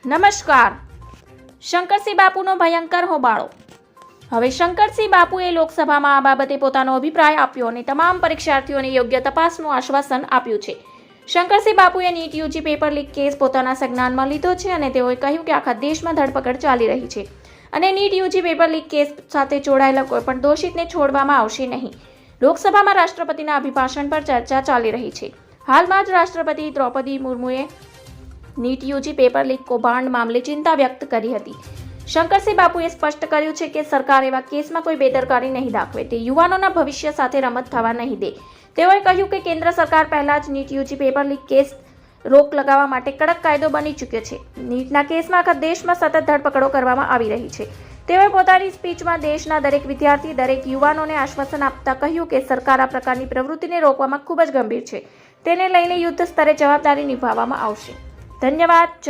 નમસ્કાર. શંકરસિંહ બાપુનો ભયંકર હોબાળો. હવે શંકરસિંહ બાપુએ લોકસભામાં આ બાબતે પોતાનો અભિપ્રાય આપ્યો અને તમામ પરીક્ષાર્થીઓને યોગ્ય તપાસનું આશ્વાસન આપ્યું છે. શંકરસિંહ બાપુએ NEET UG paper leak case પોતાના સંજ્ઞાનમાં લીધો છે અને તેઓએ કહ્યું કે આખા દેશમાં ધરપકડ ચાલી રહી છે અને NEET UG paper leak case સાથે જોડાયેલા કોઈપણ દોષિતને છોડવામાં આવશે નહીં. લોકસભામાં રાષ્ટ્રપતિના અભિભાષણ પર ચર્ચા ચાલી રહી છે. હાલમાં જ રાષ્ટ્રપતિ દ્રૌપદી મુર્મુએ નીટ યુજી પેપર લીક કૌભાંડ મામલે ચિંતા વ્યક્ત કરી હતી. શંકરસિંહ બાપુએ સ્પષ્ટ કર્યું છે કે સરકાર એવા કેસમાં કોઈ બેદરકારી નહીં દાખવે, તે યુવાનોના ભવિષ્ય સાથે રમત થવા નહીં દે. તેઓએ કહ્યું કે કેન્દ્ર સરકાર પહેલા જ NEET UG paper leak case રોક લગાવવા માટે કડક કાયદો બની ચૂક્યો છે. નીટના કેસમાં આખા દેશમાં સતત ધરપકડો કરવામાં આવી રહી છે. તેઓએ પોતાની સ્પીચમાં દેશના દરેક વિદ્યાર્થી, દરેક યુવાનોને આશ્વાસન આપતા કહ્યું કે સરકાર આ પ્રકારની પ્રવૃત્તિને રોકવામાં ખૂબ જ ગંભીર છે. તેને લઈને યુદ્ધ સ્તરે જવાબદારી નિભાવવામાં આવશે. ધન્યવાદ. જય